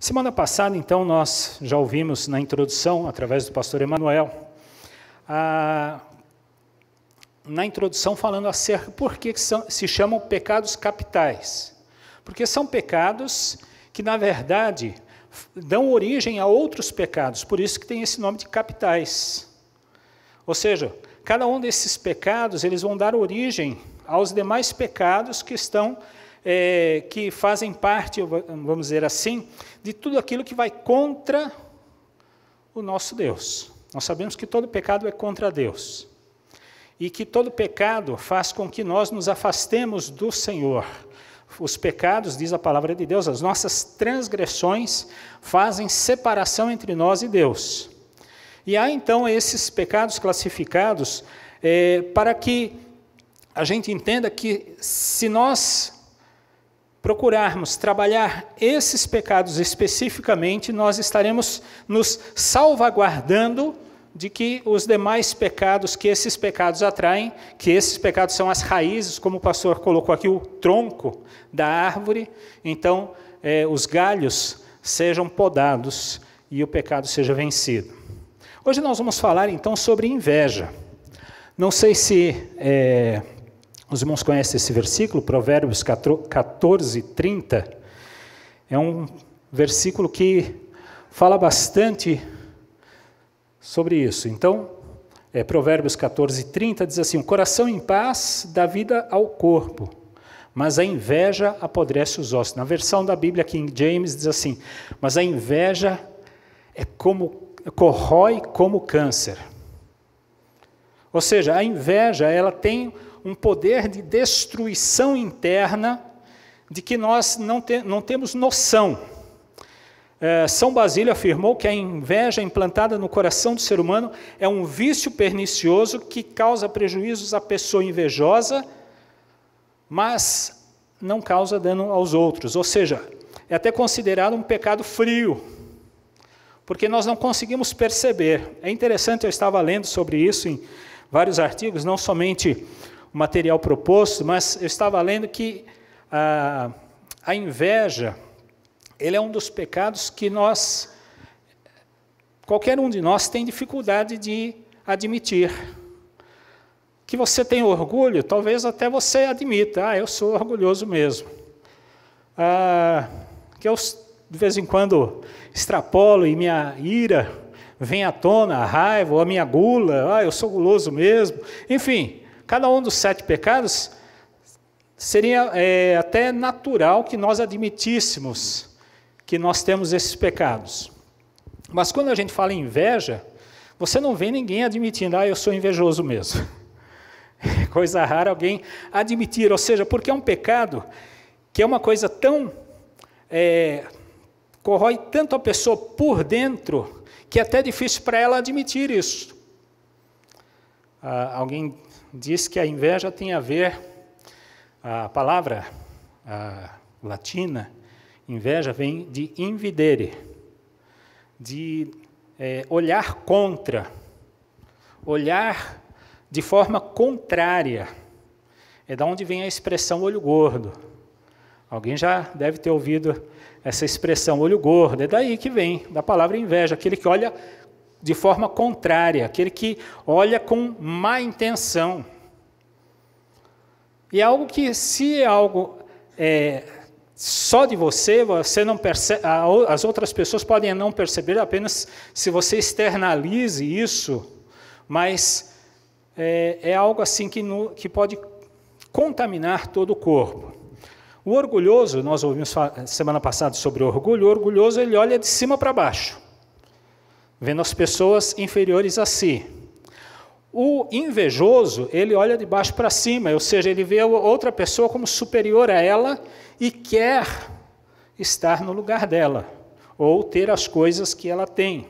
Semana passada, então, nós já ouvimos na introdução, através do pastor Emanuel, na introdução falando acerca por que se chamam pecados capitais. Porque são pecados que, na verdade, dão origem a outros pecados, por isso que tem esse nome de capitais. Ou seja, cada um desses pecados, eles vão dar origem aos demais pecados que estão, que fazem parte, vamos dizer assim, de tudo aquilo que vai contra o nosso Deus. Nós sabemos que todo pecado é contra Deus. E que todo pecado faz com que nós nos afastemos do Senhor. Os pecados, diz a palavra de Deus, as nossas transgressões fazem separação entre nós e Deus. E há então esses pecados classificados para que a gente entenda que se nós procurarmos trabalhar esses pecados especificamente, nós estaremos nos salvaguardando de que os demais pecados que esses pecados atraem, que esses pecados são as raízes, como o pastor colocou aqui, o tronco da árvore, então os galhos sejam podados e o pecado seja vencido. Hoje nós vamos falar então sobre inveja. Não sei se os irmãos conhecem esse versículo, Provérbios 14:30, é um versículo que fala bastante sobre isso. Então, Provérbios 14:30 diz assim: o coração em paz dá vida ao corpo, mas a inveja apodrece os ossos. Na versão da Bíblia King James diz assim: mas a inveja corrói como câncer. Ou seja, a inveja ela tem um poder de destruição interna de que nós não temos noção. São Basílio afirmou que a inveja implantada no coração do ser humano é um vício pernicioso que causa prejuízos à pessoa invejosa, mas não causa dano aos outros. Ou seja, é até considerado um pecado frio, porque nós não conseguimos perceber. É interessante, eu estava lendo sobre isso em vários artigos, não somente o material proposto, mas eu estava lendo que a inveja, ele é um dos pecados que qualquer um de nós tem dificuldade de admitir. Que você tem orgulho, talvez até você admita, eu sou orgulhoso mesmo. Que eu, de vez em quando, extrapolo e minha ira vem à tona, a raiva, ou a minha gula, eu sou guloso mesmo. Enfim, cada um dos 7 pecados seria até natural que nós admitíssemos que nós temos esses pecados. Mas quando a gente fala em inveja, você não vê ninguém admitindo, eu sou invejoso mesmo. É coisa rara alguém admitir, ou seja, porque é um pecado que é uma coisa tão... corrói tanto a pessoa por dentro, que é até difícil para ela admitir isso. Alguém diz que a inveja tem a ver, a palavra latina, inveja vem de invidere, de olhar contra, olhar de forma contrária. É da onde vem a expressão olho gordo. Alguém já deve ter ouvido essa expressão, olho gordo. É daí que vem, da palavra inveja, aquele que olha de forma contrária, aquele que olha com má intenção. E é algo que, se é algo só de você não percebe, as outras pessoas podem não perceber apenas se você externalize isso, mas é algo assim que pode contaminar todo o corpo. O orgulhoso, nós ouvimos semana passada sobre o orgulhoso ele olha de cima para baixo, vendo as pessoas inferiores a si. O invejoso, ele olha de baixo para cima, ou seja, ele vê outra pessoa como superior a ela e quer estar no lugar dela, ou ter as coisas que ela tem.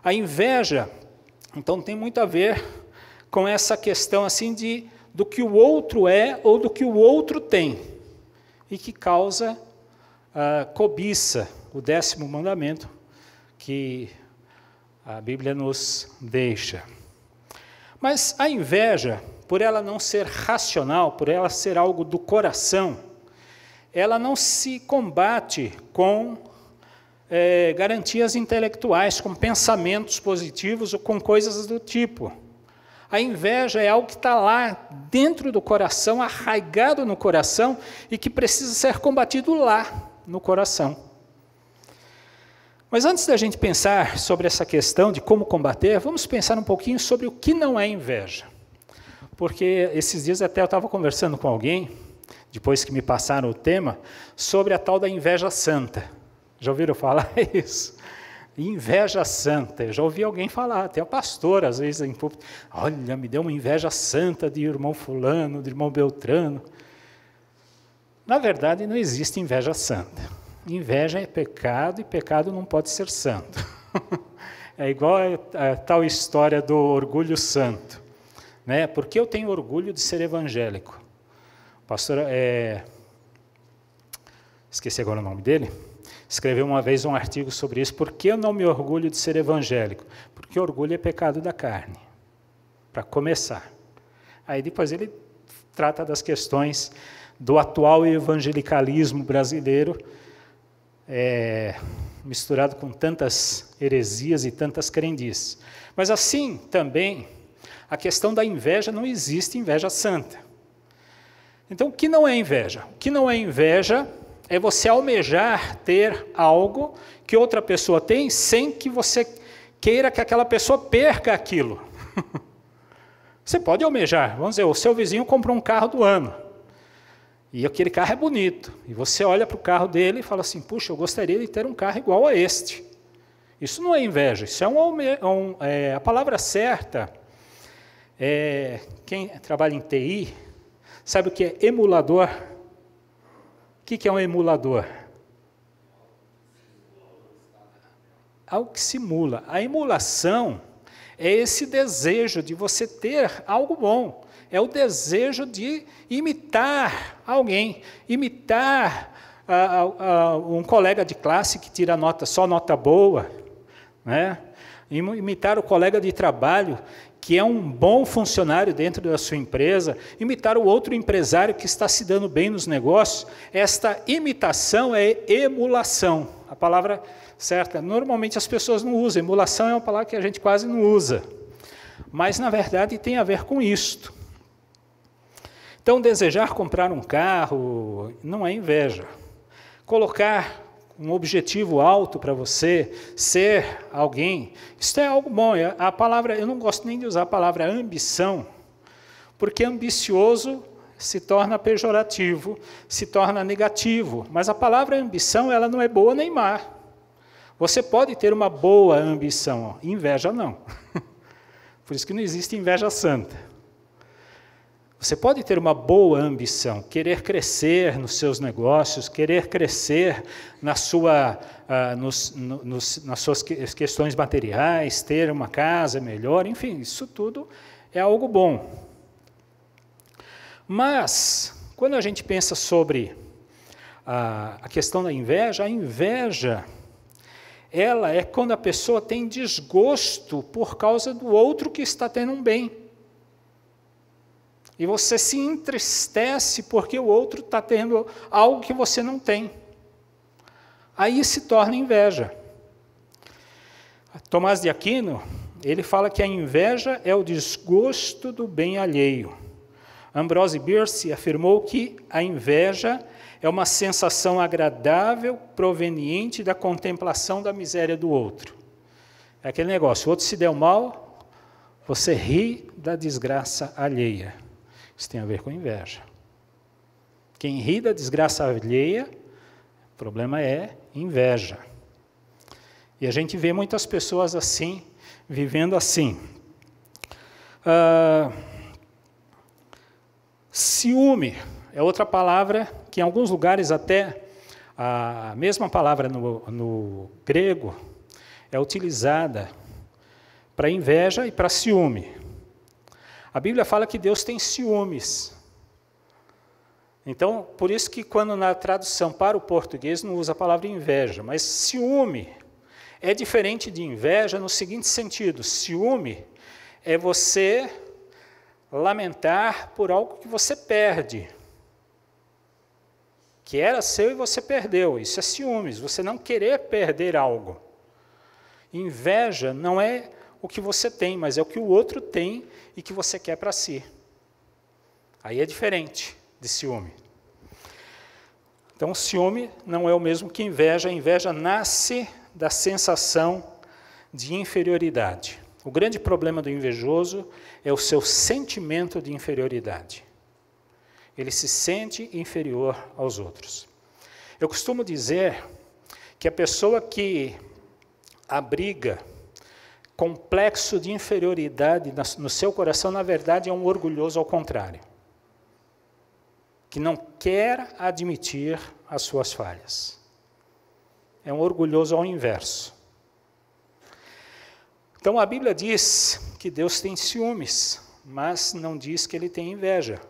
A inveja, então, tem muito a ver com essa questão assim do que o outro é ou do que o outro tem, e que causa cobiça, o 10º mandamento que a Bíblia nos deixa. Mas a inveja, por ela não ser racional, por ela ser algo do coração, ela não se combate com garantias intelectuais, com pensamentos positivos ou com coisas do tipo. A inveja é algo que está lá dentro do coração, arraigado no coração, e que precisa ser combatido lá no coração. Mas antes da gente pensar sobre essa questão de como combater, vamos pensar um pouquinho sobre o que não é inveja. Porque esses dias até eu estava conversando com alguém, depois que me passaram o tema, sobre a tal da inveja santa. Já ouviram falar isso? Inveja santa. Eu já ouvi alguém falar, até o pastor, às vezes, em público, olha, me deu uma inveja santa de irmão fulano, de irmão Beltrano. Na verdade, não existe inveja santa. Inveja é pecado, e pecado não pode ser santo. É igual a tal história do orgulho santo. Né? Porque eu tenho orgulho de ser evangélico. O pastor, esqueci agora o nome dele, escreveu uma vez um artigo sobre isso. Por que eu não me orgulho de ser evangélico? Porque orgulho é pecado da carne, para começar. Aí depois ele trata das questões do atual evangelicalismo brasileiro, misturado com tantas heresias e tantas crendices. Mas assim também, a questão da inveja, não existe inveja santa. Então, o que não é inveja? O que não é inveja é você almejar ter algo que outra pessoa tem sem que você queira que aquela pessoa perca aquilo. Você pode almejar, vamos dizer, o seu vizinho comprou um carro do ano, e aquele carro é bonito, e você olha para o carro dele e fala assim, puxa, eu gostaria de ter um carro igual a este. Isso não é inveja, isso é a palavra certa. Quem trabalha em TI, sabe o que é emulador? O que é um emulador? Algo que simula. A emulação é esse desejo de você ter algo bom. É o desejo de imitar alguém, imitar um colega de classe que tira só nota boa, né? Imitar o colega de trabalho que é um bom funcionário dentro da sua empresa, imitar o outro empresário que está se dando bem nos negócios. Esta imitação é emulação, a palavra certa. Normalmente as pessoas não usam, emulação é uma palavra que a gente quase não usa, mas na verdade tem a ver com isto. Então, desejar comprar um carro não é inveja. Colocar um objetivo alto para você, ser alguém, isso é algo bom. A palavra, eu não gosto nem de usar a palavra ambição, porque ambicioso se torna pejorativo, se torna negativo, mas a palavra ambição, ela não é boa nem má. Você pode ter uma boa ambição, inveja não. Por isso que não existe inveja santa. Você pode ter uma boa ambição, querer crescer nos seus negócios, querer crescer nas suas questões materiais, ter uma casa melhor, enfim, isso tudo é algo bom. Mas, quando a gente pensa sobre a questão da inveja, a inveja, ela é quando a pessoa tem desgosto por causa do outro que está tendo um bem. E você se entristece porque o outro está tendo algo que você não tem. Aí se torna inveja. Tomás de Aquino, ele fala que a inveja é o desgosto do bem alheio. Ambrose Bierce afirmou que a inveja é uma sensação agradável proveniente da contemplação da miséria do outro. É aquele negócio, o outro se deu mal, você ri da desgraça alheia. Isso tem a ver com inveja. Quem ri da desgraça alheia, o problema é inveja. E a gente vê muitas pessoas assim, vivendo assim. Ciúme é outra palavra que em alguns lugares até a mesma palavra no grego é utilizada para inveja e para ciúme. A Bíblia fala que Deus tem ciúmes. Então, por isso que quando na tradução para o português não usa a palavra inveja, mas ciúme é diferente de inveja no seguinte sentido: ciúme é você lamentar por algo que você perde, que era seu e você perdeu. Isso é ciúmes, você não querer perder algo. Inveja não é o que você tem, mas é o que o outro tem e que você quer para si. Aí é diferente de ciúme. Então, o ciúme não é o mesmo que inveja. A inveja nasce da sensação de inferioridade. O grande problema do invejoso é o seu sentimento de inferioridade. Ele se sente inferior aos outros. Eu costumo dizer que a pessoa que abriga complexo de inferioridade no seu coração, na verdade, é um orgulhoso ao contrário, que não quer admitir as suas falhas. É um orgulhoso ao inverso. Então, a Bíblia diz que Deus tem ciúmes, mas não diz que ele tem inveja.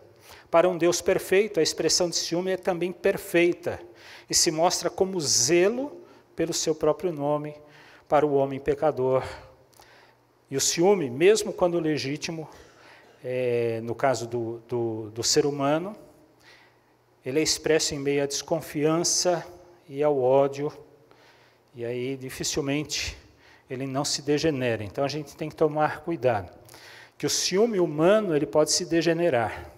Para um Deus perfeito, a expressão de ciúme é também perfeita e se mostra como zelo pelo seu próprio nome para o homem pecador. E o ciúme, mesmo quando legítimo, no caso do ser humano, ele é expresso em meio à desconfiança e ao ódio, e aí dificilmente ele não se degenera. Então a gente tem que tomar cuidado, que o ciúme humano ele pode se degenerar.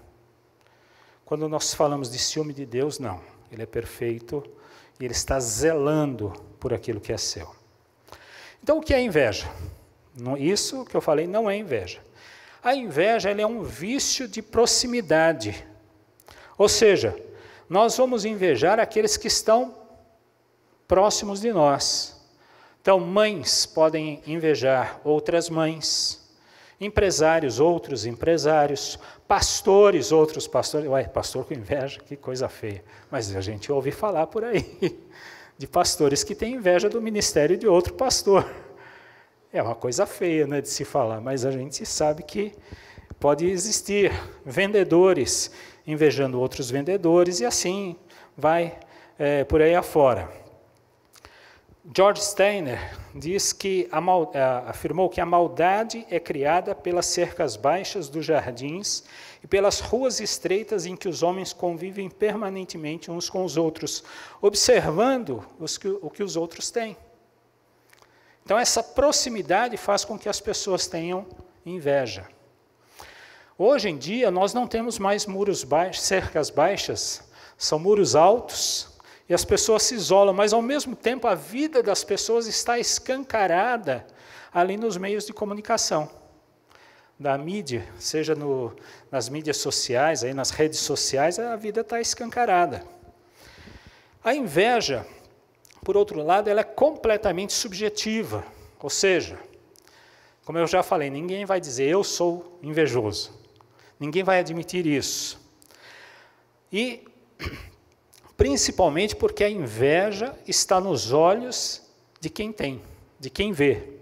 Quando nós falamos de ciúme de Deus, não. Ele é perfeito e ele está zelando por aquilo que é seu. Então o que é inveja? Isso que eu falei não é inveja. A inveja ela é um vício de proximidade. Ou seja, nós vamos invejar aqueles que estão próximos de nós. Então, mães podem invejar outras mães, empresários, outros empresários, pastores, outros pastores. Ué, pastor com inveja, que coisa feia. Mas a gente ouve falar por aí de pastores que têm inveja do ministério de outro pastor. É uma coisa feia, né, de se falar, mas a gente sabe que pode existir vendedores invejando outros vendedores e assim vai por aí afora. George Steiner diz que afirmou que a maldade é criada pelas cercas baixas dos jardins e pelas ruas estreitas em que os homens convivem permanentemente uns com os outros, observando o que os outros têm. Então, essa proximidade faz com que as pessoas tenham inveja. Hoje em dia, nós não temos mais muros baixos, cercas baixas, são muros altos, e as pessoas se isolam, mas, ao mesmo tempo, a vida das pessoas está escancarada ali nos meios de comunicação, da mídia, seja nas mídias sociais, aí nas redes sociais, a vida está escancarada. A inveja, por outro lado, ela é completamente subjetiva, ou seja, como eu já falei, ninguém vai dizer eu sou invejoso, ninguém vai admitir isso. E principalmente porque a inveja está nos olhos de quem tem, de quem vê,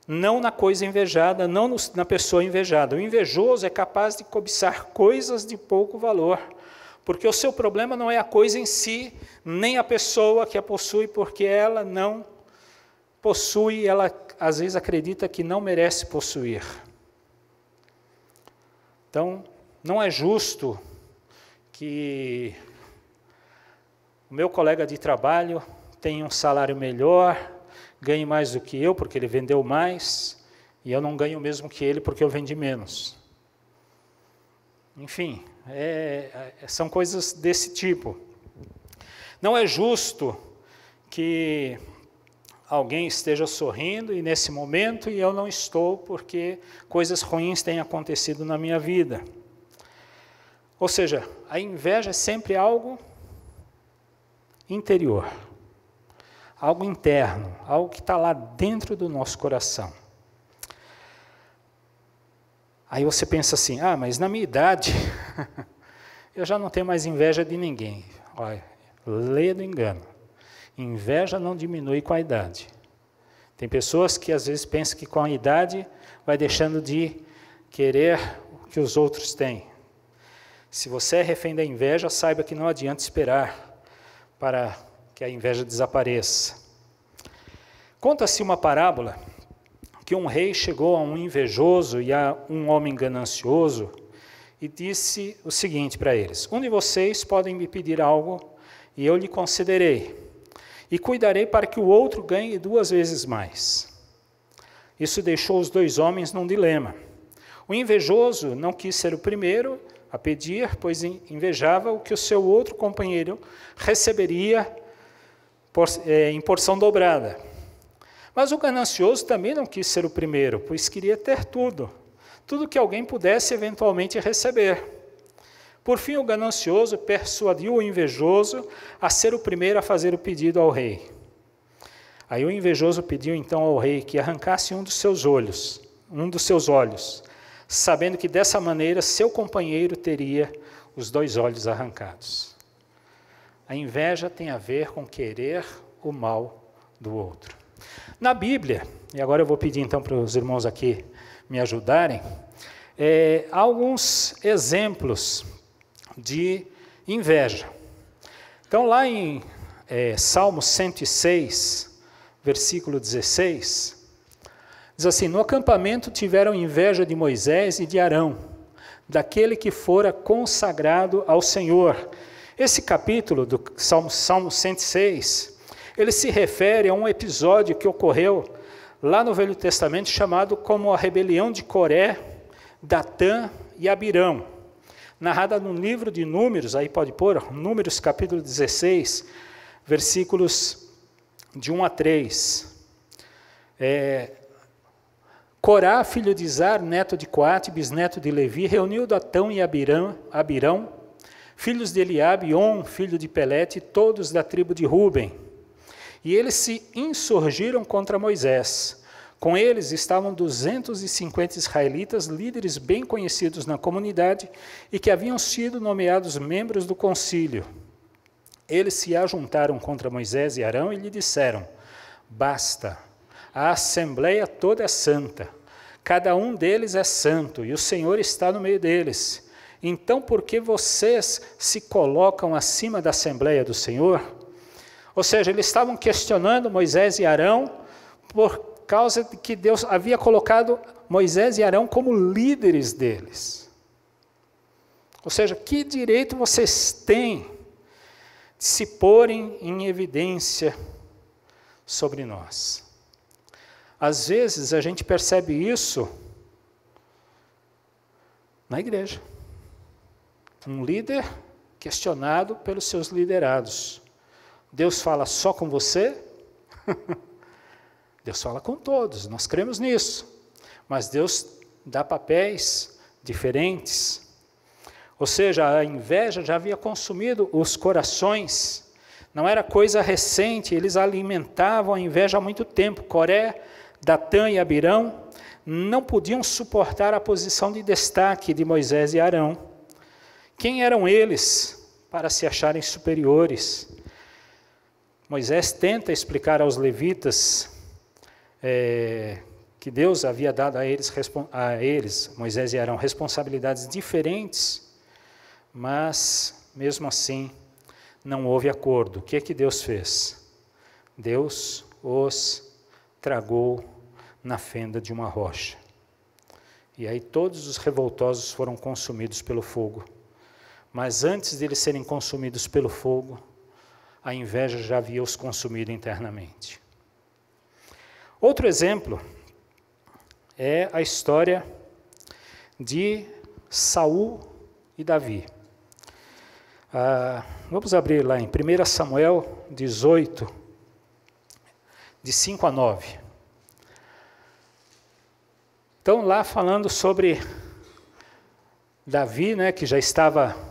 não na coisa invejada, não na pessoa invejada. O invejoso é capaz de cobiçar coisas de pouco valor, porque o seu problema não é a coisa em si, nem a pessoa que a possui, porque ela não possui, ela às vezes acredita que não merece possuir. Então, não é justo que o meu colega de trabalho tenha um salário melhor, ganhe mais do que eu, porque ele vendeu mais, e eu não ganho o mesmo que ele, porque eu vendi menos. Enfim, são coisas desse tipo. Não é justo que alguém esteja sorrindo e nesse momento e eu não estou porque coisas ruins têm acontecido na minha vida. Ou seja, a inveja é sempre algo interior, algo interno, algo que está lá dentro do nosso coração. Aí você pensa assim, mas na minha idade, eu já não tenho mais inveja de ninguém. Olha, lê do engano. Inveja não diminui com a idade. Tem pessoas que às vezes pensam que com a idade vai deixando de querer o que os outros têm. Se você é refém da inveja, saiba que não adianta esperar para que a inveja desapareça. Conta-se uma parábola que um rei chegou a um invejoso e a um homem ganancioso e disse o seguinte para eles: um de vocês podem me pedir algo e eu lhe concederei, e cuidarei para que o outro ganhe 2 vezes mais. Isso deixou os 2 homens num dilema. O invejoso não quis ser o primeiro a pedir, pois invejava o que o seu outro companheiro receberia em porção dobrada. Mas o ganancioso também não quis ser o primeiro, pois queria ter tudo que alguém pudesse eventualmente receber. Por fim, o ganancioso persuadiu o invejoso a ser o primeiro a fazer o pedido ao rei. Aí o invejoso pediu então ao rei que arrancasse um dos seus olhos, sabendo que dessa maneira seu companheiro teria os 2 olhos arrancados. A inveja tem a ver com querer o mal do outro. Na Bíblia, e agora eu vou pedir então para os irmãos aqui me ajudarem, há alguns exemplos de inveja. Então lá em Salmo 106, versículo 16, diz assim: no acampamento tiveram inveja de Moisés e de Arão, daquele que fora consagrado ao Senhor. Esse capítulo do Salmo 106, ele se refere a um episódio que ocorreu lá no Velho Testamento, chamado como a rebelião de Coré, Datã e Abirão, narrada no livro de Números, aí pode pôr, Números capítulo 16, versículos de 1 a 3. Corá, filho de Izar, neto de Coate, bisneto de Levi, reuniu Datão e Abirão, filhos de Eliabe, On, filho de Pelete, todos da tribo de Ruben. E eles se insurgiram contra Moisés. Com eles estavam 250 israelitas, líderes bem conhecidos na comunidade e que haviam sido nomeados membros do concílio. Eles se ajuntaram contra Moisés e Arão e lhe disseram: basta, a assembleia toda é santa, cada um deles é santo e o Senhor está no meio deles. Então, por que vocês se colocam acima da assembleia do Senhor? Ou seja, eles estavam questionando Moisés e Arão por causa de que Deus havia colocado Moisés e Arão como líderes deles. Ou seja, que direito vocês têm de se porem em evidência sobre nós? Às vezes a gente percebe isso na igreja. Um líder questionado pelos seus liderados. Deus fala só com você? Deus fala com todos, nós cremos nisso. Mas Deus dá papéis diferentes. Ou seja, a inveja já havia consumido os corações. Não era coisa recente, eles alimentavam a inveja há muito tempo. Coré, Datã e Abirão não podiam suportar a posição de destaque de Moisés e Arão. Quem eram eles para se acharem superiores? Moisés tenta explicar aos levitas que Deus havia dado a eles, Moisés e Arão, responsabilidades diferentes, mas, mesmo assim, não houve acordo. O que é que Deus fez? Deus os tragou na fenda de uma rocha. E aí todos os revoltosos foram consumidos pelo fogo. Mas antes de eles serem consumidos pelo fogo, a inveja já havia os consumido internamente. Outro exemplo é a história de Saul e Davi. Vamos abrir lá em 1 Samuel 18, de 5 a 9. Então, lá falando sobre Davi, que já estava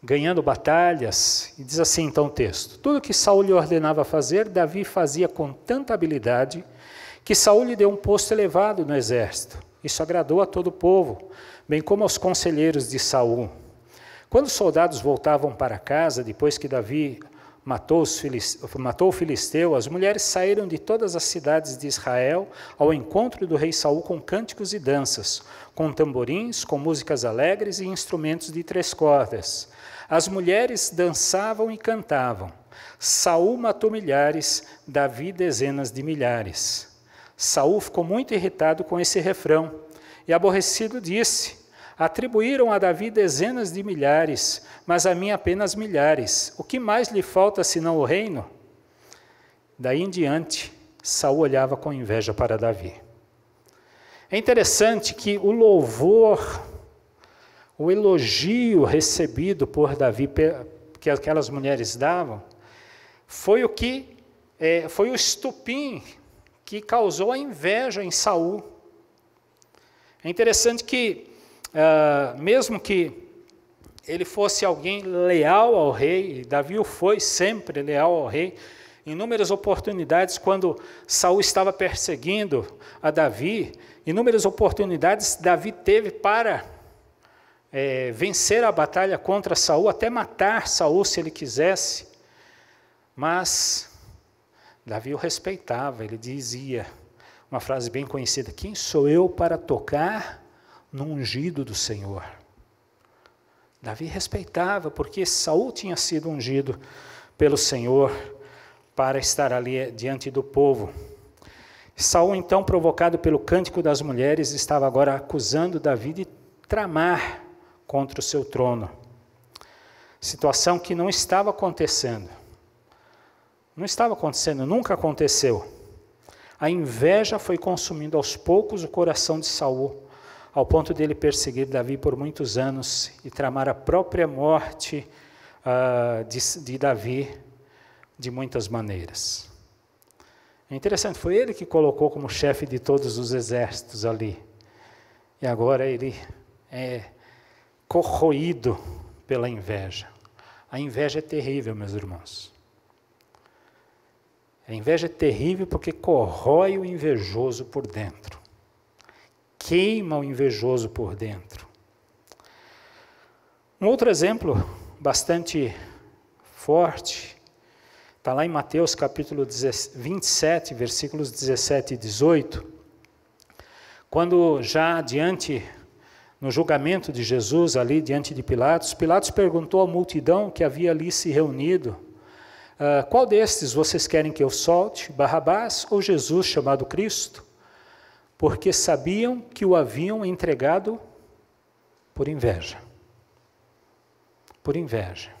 ganhando batalhas, e diz assim então o texto: tudo que Saul lhe ordenava fazer, Davi fazia com tanta habilidade, que Saul lhe deu um posto elevado no exército. Isso agradou a todo o povo, bem como aos conselheiros de Saul. Quando os soldados voltavam para casa, depois que Davi matou o filisteu, as mulheres saíram de todas as cidades de Israel ao encontro do rei Saul com cânticos e danças, com tamborins, com músicas alegres e instrumentos de 3 cordas. As mulheres dançavam e cantavam. Saul matou milhares, Davi dezenas de milhares. Saul ficou muito irritado com esse refrão e, aborrecido, disse: Atribuíram a Davi dezenas de milhares, mas a mim apenas milhares. O que mais lhe falta senão o reino? Daí em diante, Saul olhava com inveja para Davi. É interessante que o louvor, o elogio recebido por Davi, que aquelas mulheres davam, foi o estupim que causou a inveja em Saul. É interessante que, mesmo que ele fosse alguém leal ao rei, Davi o foi sempre leal ao rei, em inúmeras oportunidades, quando Saul estava perseguindo a Davi, inúmeras oportunidades Davi teve para vencer a batalha contra Saul, até matar Saul se ele quisesse, mas Davi o respeitava, ele dizia, uma frase bem conhecida, quem sou eu para tocar no ungido do Senhor? Davi respeitava, porque Saul tinha sido ungido pelo Senhor para estar ali diante do povo. Saul, então, provocado pelo cântico das mulheres, estava agora acusando Davi de tramar contra o seu trono. Situação que não estava acontecendo. Não estava acontecendo, nunca aconteceu. A inveja foi consumindo aos poucos o coração de Saul, ao ponto de ele perseguir Davi por muitos anos e tramar a própria morte de Davi de muitas maneiras. É interessante, foi ele que colocou como chefe de todos os exércitos ali. E agora ele é corroído pela inveja. A inveja é terrível, meus irmãos. A inveja é terrível porque corrói o invejoso por dentro. Queima o invejoso por dentro. Um outro exemplo bastante forte está lá em Mateus capítulo 27, versículos 17 e 18, quando já no julgamento de Jesus, ali diante de Pilatos, Pilatos perguntou à multidão que havia ali se reunido, qual destes vocês querem que eu solte, Barrabás ou Jesus chamado Cristo? Porque sabiam que o haviam entregado por inveja. Por inveja.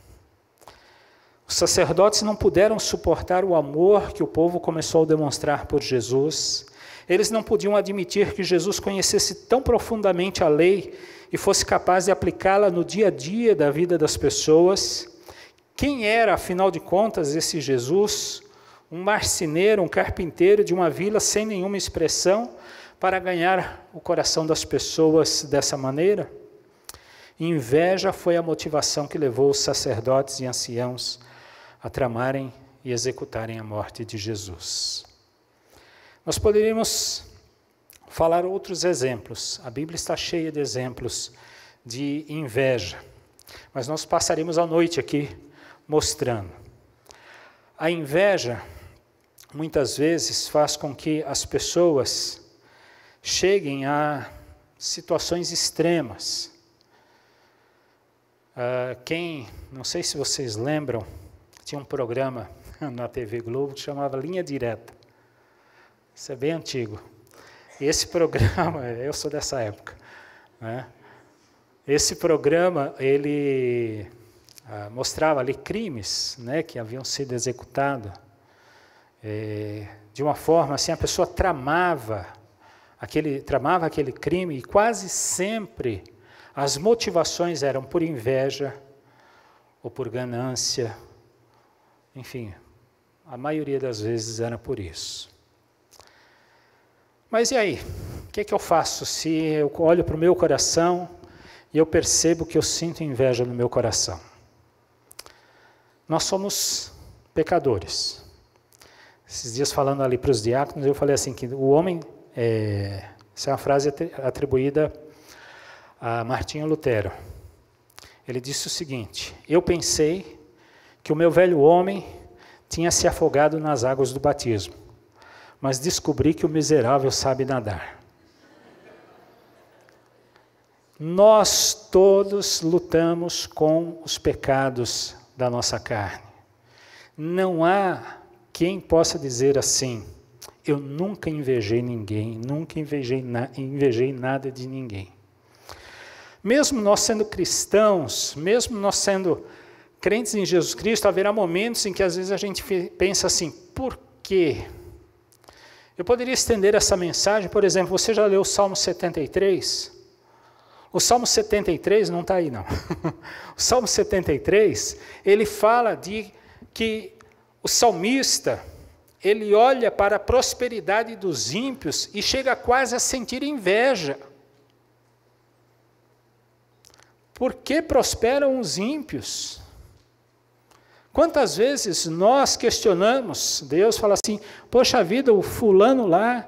Os sacerdotes não puderam suportar o amor que o povo começou a demonstrar por Jesus. Eles não podiam admitir que Jesus conhecesse tão profundamente a lei e fosse capaz de aplicá-la no dia a dia da vida das pessoas. Quem era, afinal de contas, esse Jesus? Um marceneiro, um carpinteiro de uma vila sem nenhuma expressão para ganhar o coração das pessoas dessa maneira? Inveja foi a motivação que levou os sacerdotes e anciãos a tramarem e executarem a morte de Jesus. Nós poderíamos falar outros exemplos. A Bíblia está cheia de exemplos de inveja, mas nós passaremos a noite aqui mostrando. A inveja, muitas vezes, faz com que as pessoas cheguem a situações extremas. Não sei se vocês lembram, tinha um programa na TV Globo que chamava Linha Direta. Isso é bem antigo. E esse programa, eu sou dessa época, né? Esse programa, ele mostrava ali crimes, né, que haviam sido executados. De uma forma assim, a pessoa tramava aquele crime e quase sempre as motivações eram por inveja ou por ganância. Enfim, a maioria das vezes era por isso. Mas e aí? O que é que eu faço se eu olho para o meu coração e eu percebo que eu sinto inveja no meu coração? Nós somos pecadores. Esses dias falando ali para os diáconos, eu falei assim, que o homem, essa é uma frase atribuída a Martinho Lutero. Ele disse o seguinte: eu pensei que o meu velho homem tinha se afogado nas águas do batismo, mas descobri que o miserável sabe nadar. Nós todos lutamos com os pecados da nossa carne. Não há quem possa dizer assim, eu nunca invejei ninguém, nunca invejei nada de ninguém. Mesmo nós sendo cristãos, mesmo nós sendo crentes em Jesus Cristo, haverá momentos em que às vezes a gente pensa assim, por quê? Eu poderia estender essa mensagem, por exemplo, você já leu o Salmo 73? O Salmo 73 não está aí, não. O Salmo 73, ele fala de que o salmista, ele olha para a prosperidade dos ímpios e chega quase a sentir inveja. Por que prosperam os ímpios? Quantas vezes nós questionamos, Deus fala assim, poxa vida, o fulano lá,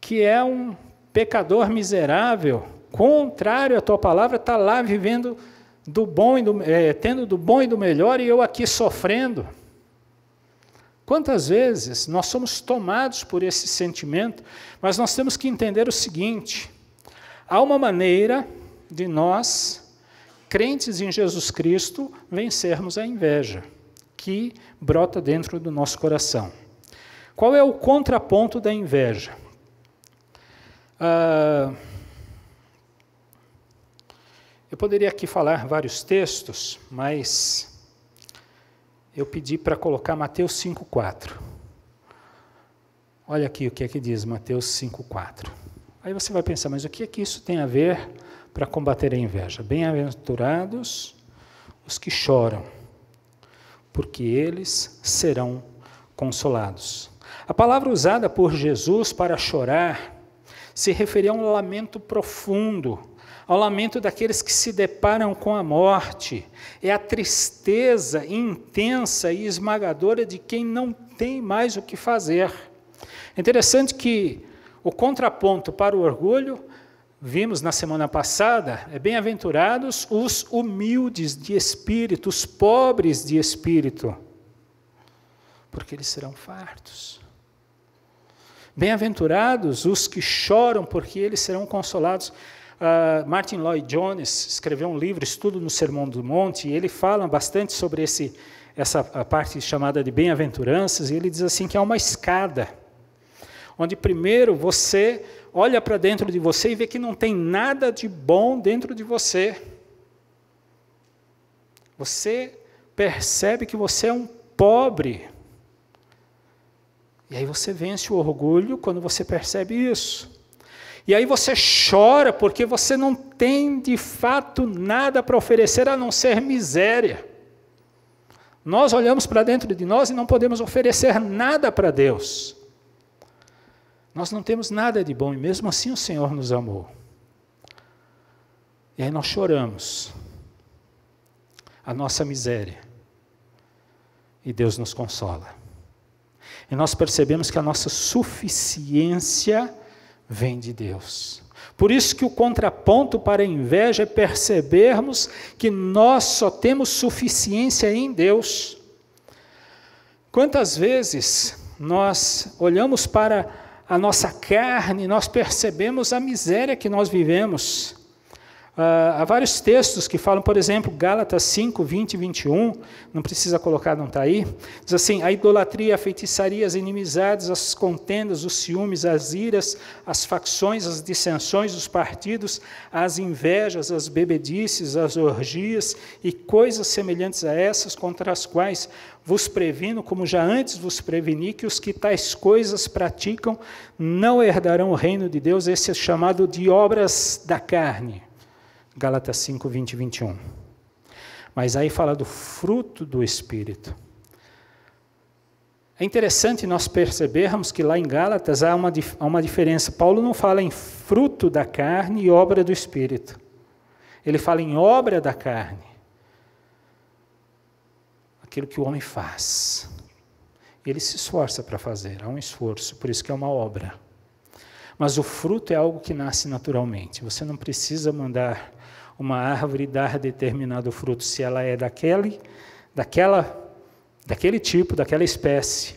que é um pecador miserável, contrário à tua palavra, está lá vivendo do bom e tendo do bom e do melhor, e eu aqui sofrendo. Quantas vezes nós somos tomados por esse sentimento, mas nós temos que entender o seguinte, há uma maneira de nós, crentes em Jesus Cristo, vencermos a inveja, que brota dentro do nosso coração. Qual é o contraponto da inveja? Eu poderia aqui falar vários textos, mas eu pedi para colocar Mateus 5,4. Olha aqui o que é que diz Mateus 5,4. Aí você vai pensar, mas o que é que isso tem a ver para combater a inveja? Bem-aventurados os que choram, porque eles serão consolados. A palavra usada por Jesus para chorar se referia a um lamento profundo, ao lamento daqueles que se deparam com a morte. É a tristeza intensa e esmagadora de quem não tem mais o que fazer. É interessante que o contraponto para o orgulho, vimos na semana passada, é bem-aventurados os humildes de espírito, os pobres de espírito, porque eles serão fartos. Bem-aventurados os que choram, porque eles serão consolados. Martin Lloyd Jones escreveu um livro, Estudo no Sermão do Monte, e ele fala bastante sobre essa parte chamada de bem-aventuranças, e ele diz assim que há uma escada, onde primeiro você olha para dentro de você e vê que não tem nada de bom dentro de você. Você percebe que você é um pobre. E aí você vence o orgulho quando você percebe isso. E aí você chora porque você não tem de fato nada para oferecer a não ser miséria. Nós olhamos para dentro de nós e não podemos oferecer nada para Deus. Nós não temos nada de bom e mesmo assim o Senhor nos amou. E aí nós choramos a nossa miséria e Deus nos consola. E nós percebemos que a nossa suficiência vem de Deus. Por isso que o contraponto para a inveja é percebermos que nós só temos suficiência em Deus. Quantas vezes nós olhamos para a nossa carne, nós percebemos a miséria que nós vivemos. Há vários textos que falam, por exemplo, Gálatas 5, 20 e 21, não precisa colocar, não está aí, diz assim, a idolatria, a feitiçaria, as inimizades, as contendas, os ciúmes, as iras, as facções, as dissensões, os partidos, as invejas, as bebedices, as orgias e coisas semelhantes a essas, contra as quais vos previno, como já antes vos preveni, que os que tais coisas praticam não herdarão o reino de Deus. Esse é chamado de obras da carne. Gálatas 5, 20 e 21. Mas aí fala do fruto do Espírito. É interessante nós percebermos que lá em Gálatas há uma diferença. Paulo não fala em fruto da carne e obra do Espírito. Ele fala em obra da carne. Aquilo que o homem faz. Ele se esforça para fazer, há um esforço, por isso que é uma obra. Mas o fruto é algo que nasce naturalmente. Você não precisa mandar uma árvore dar determinado fruto, se ela é daquele tipo, daquela espécie,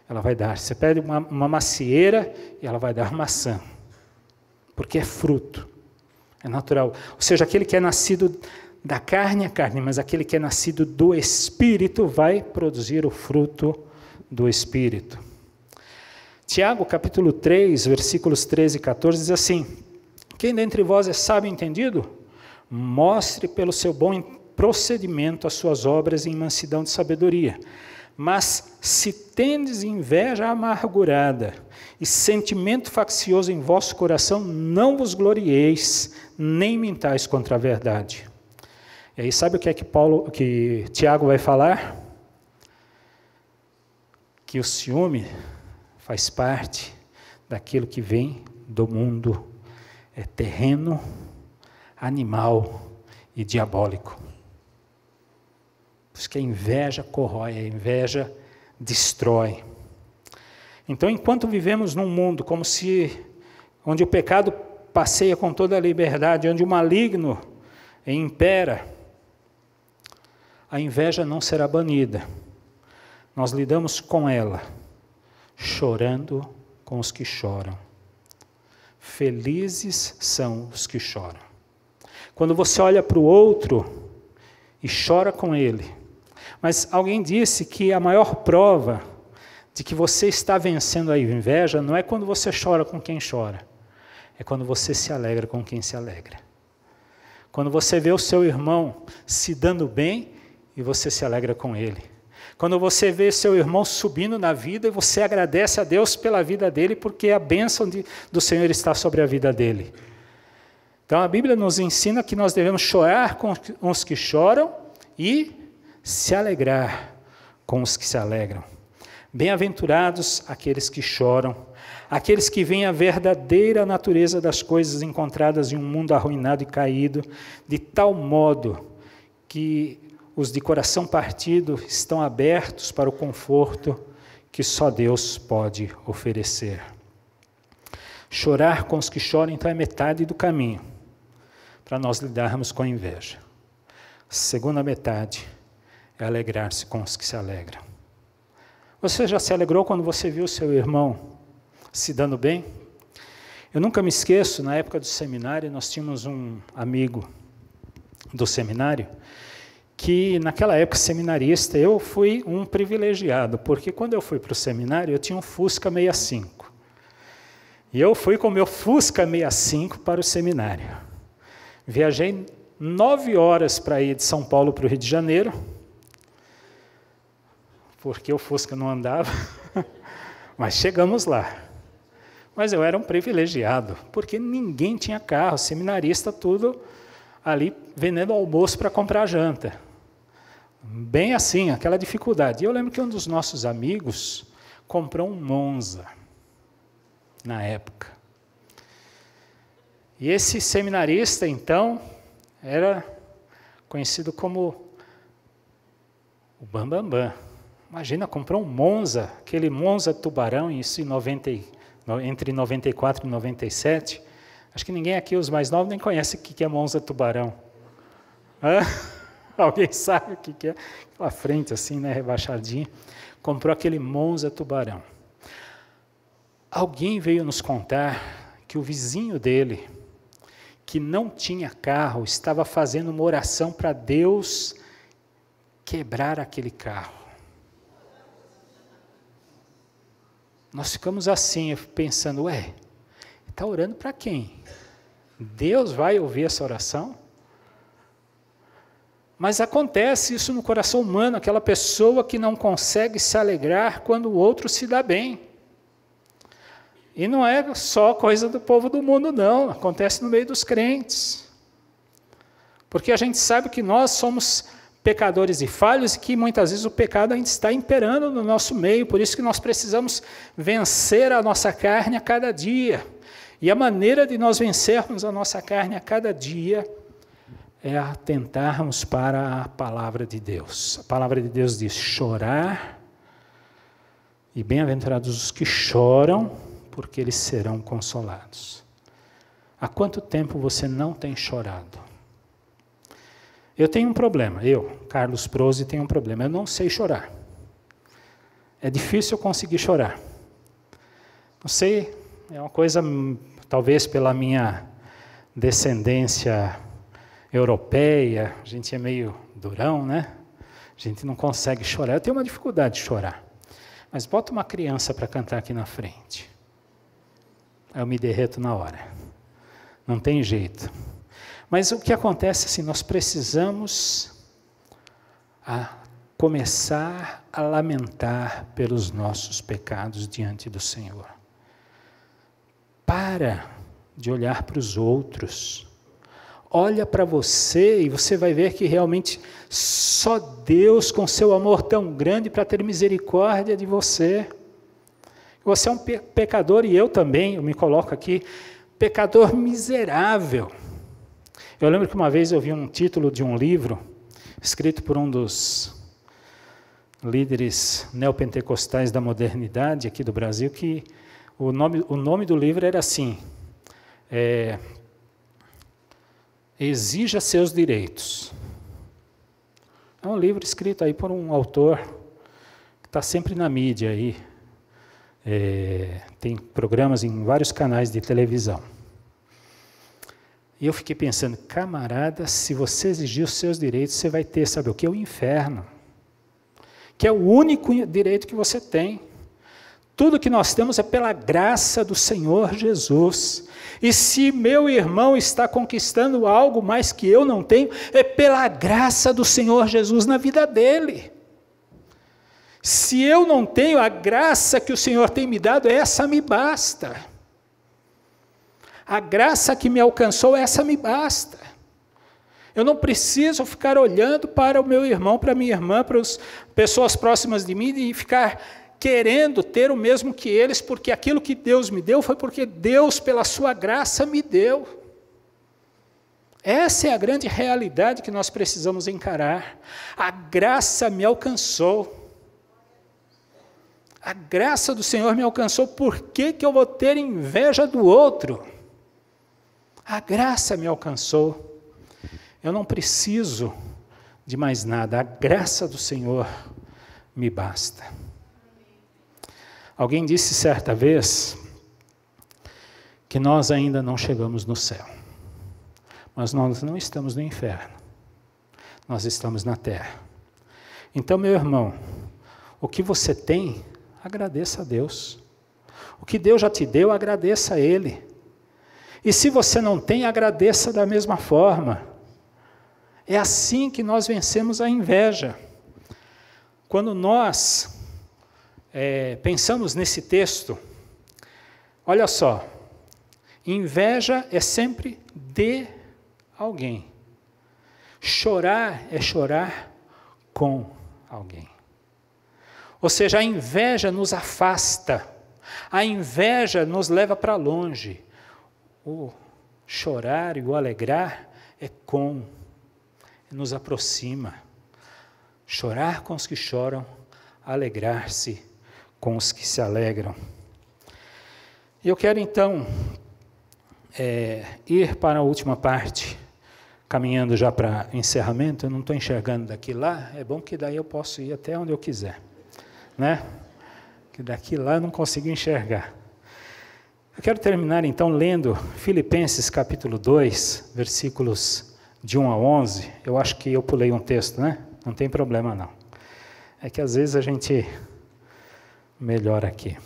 ela vai dar. Você pede uma macieira e ela vai dar maçã, porque é fruto, é natural. Ou seja, aquele que é nascido da carne é carne, mas aquele que é nascido do Espírito vai produzir o fruto do Espírito. Tiago, capítulo 3, versículos 13 e 14, diz assim, quem dentre vós é sábio e entendido? Mostre pelo seu bom procedimento as suas obras em mansidão de sabedoria. Mas se tendes inveja amargurada e sentimento faccioso em vosso coração, não vos glorieis, nem mintais contra a verdade. E aí sabe o que é que Tiago vai falar? Que o ciúme faz parte daquilo que vem do mundo, é terreno, animal e diabólico. Por isso que a inveja corrói, a inveja destrói. Então, enquanto vivemos num mundo onde o pecado passeia com toda a liberdade, onde o maligno impera, a inveja não será banida. Nós lidamos com ela, chorando com os que choram. Felizes são os que choram. Quando você olha para o outro e chora com ele. Mas alguém disse que a maior prova de que você está vencendo a inveja não é quando você chora com quem chora, é quando você se alegra com quem se alegra. Quando você vê o seu irmão se dando bem e você se alegra com ele. Quando você vê seu irmão subindo na vida e você agradece a Deus pela vida dele, porque a bênção do Senhor está sobre a vida dele. Então a Bíblia nos ensina que nós devemos chorar com os que choram e se alegrar com os que se alegram. Bem-aventurados aqueles que choram, aqueles que veem a verdadeira natureza das coisas encontradas em um mundo arruinado e caído, de tal modo que os de coração partido estão abertos para o conforto que só Deus pode oferecer. Chorar com os que choram, então, é metade do caminho para nós lidarmos com a inveja. A segunda metade é alegrar-se com os que se alegram. Você já se alegrou quando você viu seu irmão se dando bem? Eu nunca me esqueço, na época do seminário, nós tínhamos um amigo do seminário, que naquela época seminarista, eu fui um privilegiado, porque quando eu fui para o seminário, eu tinha um Fusca 65. E eu fui com o meu Fusca 65 para o seminário. Viajei 9 horas para ir de São Paulo para o Rio de Janeiro, porque o Fusca não andava, mas chegamos lá. Mas eu era um privilegiado, porque ninguém tinha carro, seminarista, tudo ali vendendo almoço para comprar janta. Bem assim, aquela dificuldade. E eu lembro que um dos nossos amigos comprou um Monza, na época. E esse seminarista, então, era conhecido como o Bambambam. Imagina, comprou um Monza, aquele Monza Tubarão, isso entre 94 e 97. Acho que ninguém aqui, os mais novos, nem conhece o que é Monza Tubarão. Hã? Alguém sabe o que é? Aquela frente assim, né, rebaixadinha. Comprou aquele Monza Tubarão. Alguém veio nos contar que o vizinho dele, que não tinha carro, estava fazendo uma oração para Deus quebrar aquele carro. Nós ficamos assim, pensando, está orando para quem? Deus vai ouvir essa oração? Mas acontece isso no coração humano, aquela pessoa que não consegue se alegrar quando o outro se dá bem. E não é só coisa do povo do mundo, não. Acontece no meio dos crentes. Porque a gente sabe que nós somos pecadores e falhos e que muitas vezes o pecado ainda está imperando no nosso meio. Por isso que nós precisamos vencer a nossa carne a cada dia. E a maneira de nós vencermos a nossa carne a cada dia é atentarmos para a palavra de Deus. A palavra de Deus diz: chorar, e bem-aventurados os que choram, porque eles serão consolados. Há quanto tempo você não tem chorado? Eu tenho um problema, Carlos Prose, tenho um problema, eu não sei chorar. É difícil eu conseguir chorar. Não sei, é uma coisa, talvez pela minha descendência europeia, a gente é meio durão, né? A gente não consegue chorar. Eu tenho uma dificuldade de chorar. Mas bota uma criança para cantar aqui na frente. Eu me derreto na hora. Não tem jeito. Mas o que acontece assim, nós precisamos começar a lamentar pelos nossos pecados diante do Senhor. Para de olhar para os outros. Olha para você e você vai ver que realmente só Deus, com seu amor tão grande, para ter misericórdia de você. Você é um pecador e eu também, eu me coloco aqui, pecador miserável. Eu lembro que uma vez eu vi um título de um livro, escrito por um dos líderes neopentecostais da modernidade aqui do Brasil, que o nome do livro era assim, Exija Seus Direitos. É um livro escrito aí por um autor que está sempre na mídia aí, tem programas em vários canais de televisão. E eu fiquei pensando, camarada, se você exigir os seus direitos, você vai ter, sabe o que? O inferno. Que é o único direito que você tem. Tudo que nós temos é pela graça do Senhor Jesus. E se meu irmão está conquistando algo mais que eu não tenho, é pela graça do Senhor Jesus na vida dele. Se eu não tenho a graça que o Senhor tem me dado, essa me basta. A graça que me alcançou, essa me basta. Eu não preciso ficar olhando para o meu irmão, para a minha irmã, para as pessoas próximas de mim e ficar querendo ter o mesmo que eles, porque aquilo que Deus me deu foi porque Deus, pela sua graça, me deu. Essa é a grande realidade que nós precisamos encarar. A graça me alcançou. A graça do Senhor me alcançou, por que eu vou ter inveja do outro? A graça me alcançou. Eu não preciso de mais nada, a graça do Senhor me basta. Alguém disse certa vez que nós ainda não chegamos no céu, mas nós não estamos no inferno, nós estamos na terra. Então, meu irmão, o que você tem, agradeça a Deus. O que Deus já te deu, agradeça a Ele. E se você não tem, agradeça da mesma forma. É assim que nós vencemos a inveja. Quando nós pensamos nesse texto, olha só, inveja é sempre de alguém. Chorar é chorar com alguém. Ou seja, a inveja nos afasta, a inveja nos leva para longe. O chorar e o alegrar é com, nos aproxima. Chorar com os que choram, alegrar-se com os que se alegram. E eu quero então ir para a última parte, caminhando já para encerramento. Eu não estou enxergando daqui lá, é bom que daí eu posso ir até onde eu quiser, né? Que daqui lá eu não consigo enxergar. Eu quero terminar então lendo Filipenses capítulo 2, versículos de 1 a 11, eu acho que eu pulei um texto, né? Não tem problema não. É que às vezes a gente melhora aqui.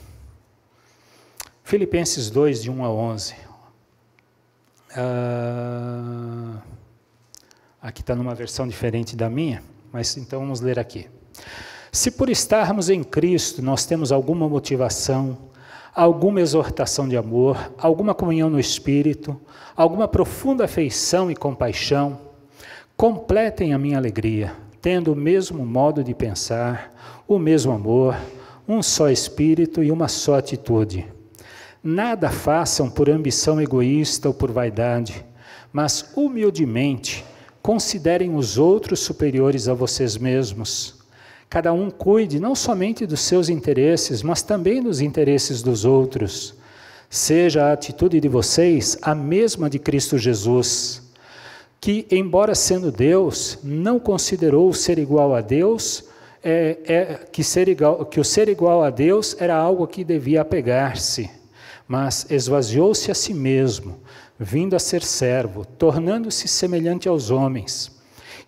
Filipenses 2, de 1 a 11. Aqui está numa versão diferente da minha, mas então vamos ler aqui. Se por estarmos em Cristo nós temos alguma motivação, alguma exortação de amor, alguma comunhão no Espírito, alguma profunda afeição e compaixão, completem a minha alegria, tendo o mesmo modo de pensar, o mesmo amor, um só Espírito e uma só atitude. Nada façam por ambição egoísta ou por vaidade, mas humildemente considerem os outros superiores a vocês mesmos. Cada um cuide não somente dos seus interesses, mas também dos interesses dos outros. Seja a atitude de vocês a mesma de Cristo Jesus, que, embora sendo Deus, não considerou ser igual a Deus, que o ser igual a Deus era algo a que devia apegar-se, mas esvaziou-se a si mesmo, vindo a ser servo, tornando-se semelhante aos homens,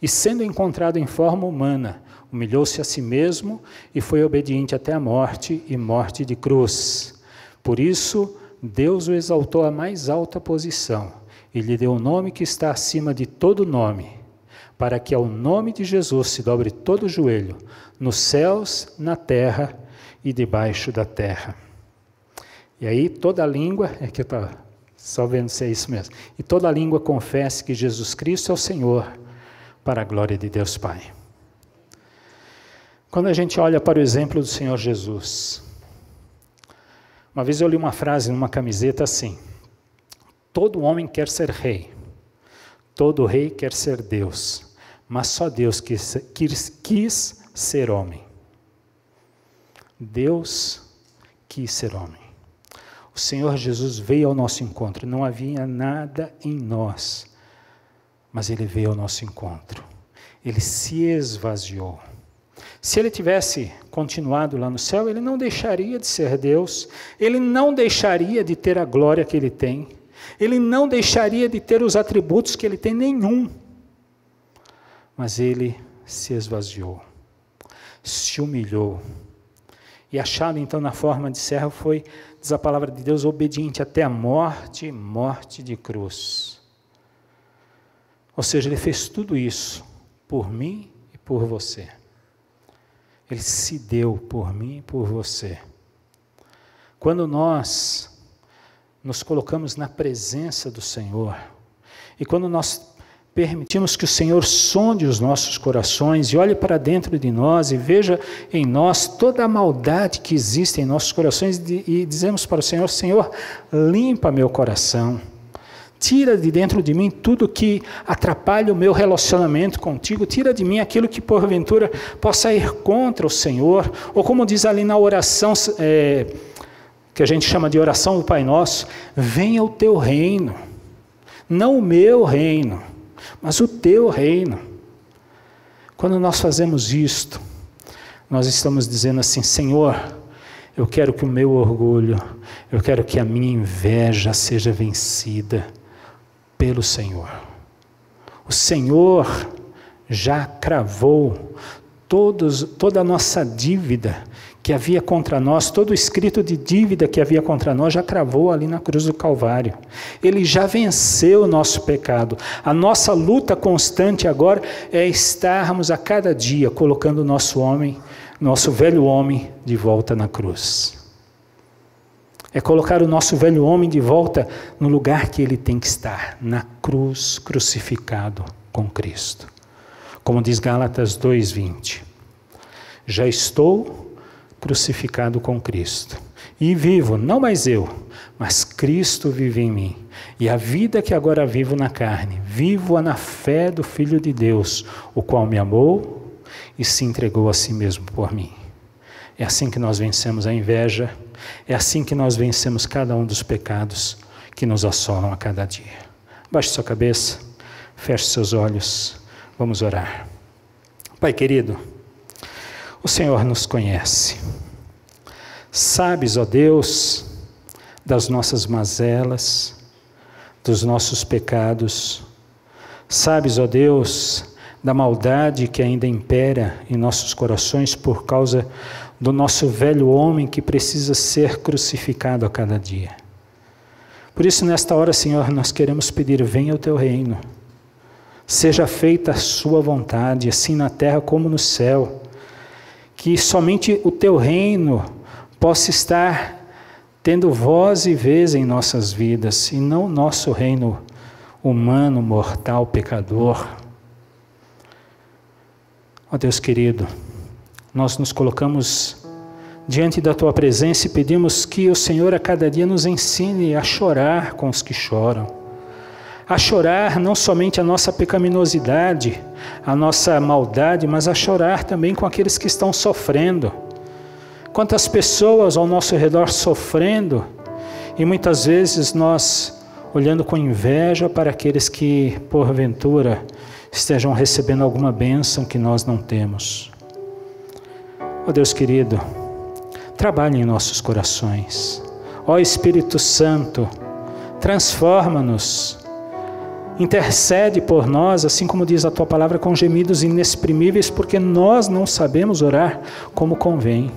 e sendo encontrado em forma humana, humilhou-se a si mesmo e foi obediente até a morte e morte de cruz. Por isso, Deus o exaltou à mais alta posição e lhe deu o nome que está acima de todo nome, para que ao nome de Jesus se dobre todo o joelho, nos céus, na terra e debaixo da terra. E aí toda a língua, é que eu estava só vendo se é isso mesmo, e toda a língua confesse que Jesus Cristo é o Senhor, para a glória de Deus Pai. Quando a gente olha para o exemplo do Senhor Jesus, uma vez eu li uma frase numa camiseta assim: todo homem quer ser rei, todo rei quer ser Deus, mas só Deus quis ser homem. Deus quis ser homem. O Senhor Jesus veio ao nosso encontro, não havia nada em nós, mas Ele veio ao nosso encontro. Ele se esvaziou. Se Ele tivesse continuado lá no céu, Ele não deixaria de ser Deus, Ele não deixaria de ter a glória que Ele tem, Ele não deixaria de ter os atributos que Ele tem, nenhum. Mas Ele se esvaziou, se humilhou, e achado então na forma de servo foi, diz a palavra de Deus, obediente até a morte, morte de cruz. Ou seja, Ele fez tudo isso por mim e por você. Ele se deu por mim e por você. Quando nós nos colocamos na presença do Senhor, e quando nós permitimos que o Senhor sonde os nossos corações e olhe para dentro de nós e veja em nós toda a maldade que existe em nossos corações e dizemos para o Senhor: Senhor, limpa meu coração, tira de dentro de mim tudo que atrapalha o meu relacionamento contigo, tira de mim aquilo que porventura possa ir contra o Senhor, ou como diz ali na oração, que a gente chama de oração do Pai Nosso: venha o teu reino, não o meu reino, mas o teu reino. Quando nós fazemos isto, nós estamos dizendo assim: Senhor, eu quero que o meu orgulho, eu quero que a minha inveja seja vencida pelo Senhor. O Senhor já cravou toda a nossa dívida que havia contra nós, todo o escrito de dívida que havia contra nós, já cravou ali na cruz do Calvário. Ele já venceu o nosso pecado. A nossa luta constante agora é estarmos a cada dia colocando o nosso velho homem de volta na cruz. É colocar o nosso velho homem de volta no lugar que ele tem que estar, na cruz, crucificado com Cristo. Como diz Gálatas 2:20, já estou crucificado com Cristo, e vivo, não mais eu, mas Cristo vive em mim, e a vida que agora vivo na carne, vivo-a na fé do Filho de Deus, o qual me amou e se entregou a si mesmo por mim. É assim que nós vencemos a inveja, é assim que nós vencemos cada um dos pecados que nos assolam a cada dia. Baixe sua cabeça, feche seus olhos, vamos orar. Pai querido, o Senhor nos conhece. Sabes, ó Deus, das nossas mazelas, dos nossos pecados. Sabes, ó Deus, da maldade que ainda impera em nossos corações por causa do nosso velho homem que precisa ser crucificado a cada dia. Por isso, nesta hora, Senhor, nós queremos pedir: venha o teu reino. Seja feita a sua vontade, assim na terra como no céu. Que somente o teu reino possa estar tendo voz e vez em nossas vidas, e não o nosso reino humano, mortal, pecador. Ó Deus querido, nós nos colocamos diante da tua presença e pedimos que o Senhor a cada dia nos ensine a chorar com os que choram, a chorar não somente a nossa pecaminosidade, a nossa maldade, mas a chorar também com aqueles que estão sofrendo. Quantas pessoas ao nosso redor sofrendo, e muitas vezes nós olhando com inveja para aqueles que, porventura, estejam recebendo alguma bênção que nós não temos. Ó Deus querido, trabalhe em nossos corações. Ó Espírito Santo, transforma-nos, intercede por nós, assim como diz a tua palavra, com gemidos inexprimíveis, porque nós não sabemos orar como convém.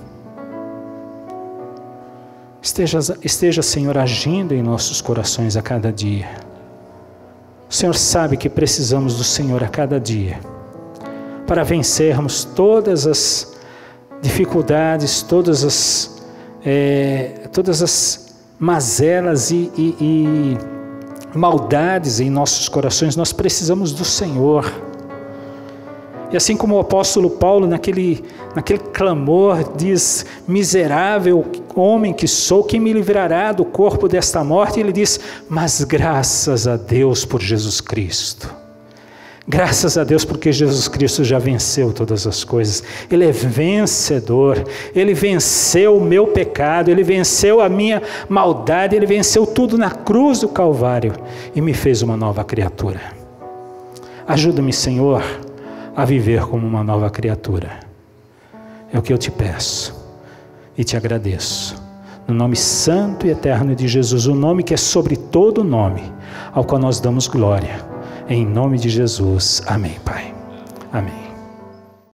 Esteja, Senhor, agindo em nossos corações a cada dia. Senhor sabe que precisamos do Senhor a cada dia, para vencermos todas as dificuldades, todas as mazelas e maldades em nossos corações. Nós precisamos do Senhor. E assim como o apóstolo Paulo, naquele clamor, diz: miserável homem que sou, quem me livrará do corpo desta morte? E ele diz: mas graças a Deus por Jesus Cristo. Graças a Deus porque Jesus Cristo já venceu todas as coisas. Ele é vencedor. Ele venceu o meu pecado. Ele venceu a minha maldade. Ele venceu tudo na cruz do Calvário e me fez uma nova criatura. Ajuda-me, Senhor, a viver como uma nova criatura. É o que eu te peço e te agradeço. No nome santo e eterno de Jesus, o nome que é sobre todo nome, ao qual nós damos glória. Em nome de Jesus. Amém, Pai. Amém.